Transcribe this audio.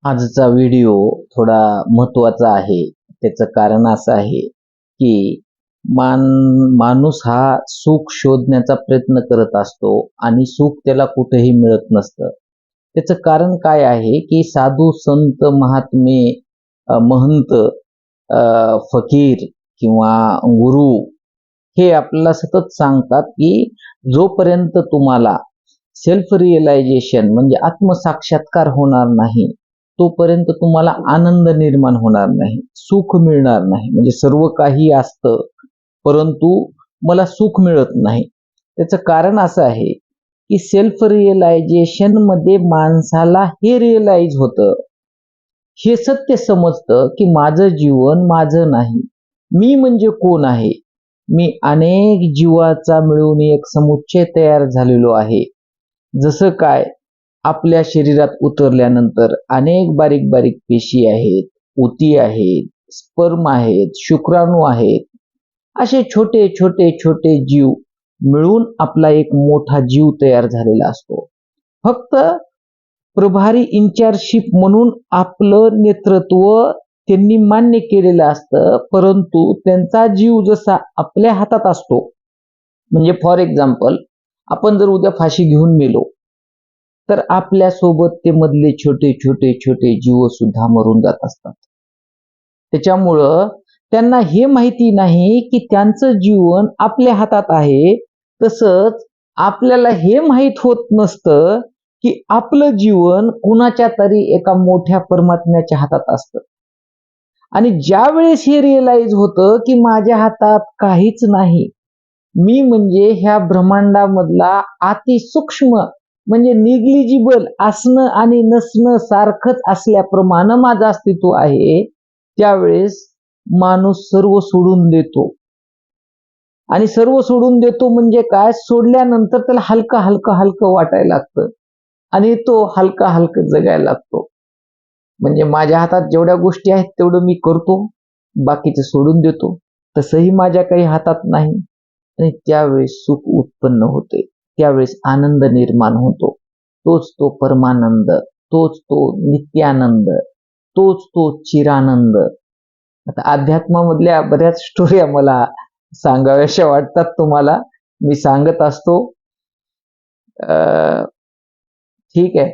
आजचा व्हिडिओ थोडा महत्त्वाचा आहे. त्याचं कारण असं आहे, की माणूस हा सुख शोधण्याचा प्रयत्न करत असतो आणि सुख त्याला कुठेही मिळत नसतं. त्याचं कारण काय आहे, की साधू, संत, महात्मे, महंत, फकीर किंवा गुरु हे आपल्याला सतत सांगतात, की जोपर्यंत तुम्हाला सेल्फ रिअलायझेशन म्हणजे आत्मसाक्षात्कार होणार नाही, तोपर्यंत तुम्हाला आनंद निर्माण होणार नाही, सुख मिळणार नाही. म्हणजे सर्व काही असतं, परंतु मला सुख मिळत नाही. त्याचं कारण असं आहे, की सेल्फ रिअलायझेशन मध्ये माणसाला हे रिअलाइज होतं, हे सत्य समजतं, की माझं जीवन माझं नाही. मी म्हणजे कोण आहे? मी अनेक जीवाचा मिळून एक समुच्चय तयार झालेलो आहे. जसं काय आपल्या शरीरात उतरल्यानंतर अनेक बारीक बारीक पेशी आहेत, ऊती आहेत, स्पर्म आहेत, शुक्राणू आहेत. असे छोटे छोटे छोटे जीव मिळून आपला एक मोठा जीव तयार झालेला असतो. फक्त प्रभारी इन्चार्जशिप म्हणून आपलं नेतृत्व त्यांनी मान्य केलेलं असतं, परंतु त्यांचा जीव जसा आपल्या हातात असतो. म्हणजे फॉर एक्झाम्पल, आपण जर उद्या फाशी घेऊन मेलो, तर आपल्या सोबत ते मधले छोटे छोटे छोटे जीव सुद्धा मरून जात असतात. त्याच्यामुळं त्यांना हे माहिती नाही, की त्यांचं जीवन आपल्या हातात आहे. तसंच आपल्याला हे माहित होत नसतं, की आपलं जीवन कुणाच्या तरी एका मोठ्या परमात्म्याच्या हातात असतं. आणि ज्या वेळेस हे रिअलाइज होतं, की माझ्या हातात काहीच नाही, मी म्हणजे ह्या ब्रह्मांडामधला अतिसूक्ष्म म्हणजे निग्लिजिबल असणं आणि नसणं सारखंच असल्याप्रमाणे माझं अस्तित्व आहे, त्यावेळेस माणूस सर्व सोडून देतो. आणि सर्व सोडून देतो म्हणजे काय? सोडल्यानंतर त्याला हलकं हलकं हलकं वाटायला लागतं आणि तो हलका हलकं जगायला लागतो. म्हणजे माझ्या हातात जेवढ्या गोष्टी आहेत तेवढं मी करतो, बाकीचं सोडून देतो. तसंही माझ्या काही हातात नाही आणि त्यावेळेस सुख उत्पन्न होते, त्यावेळेस आनंद निर्माण होतो. तोच तो परमानंद, तोच तो नित्यानंद, तोच तो चिरानंद. आता अध्यात्मामधल्या बऱ्याच स्टोऱ्या मला सांगाव्याशा वाटतात तुम्हाला, मी सांगत असतो. ठीक आहे.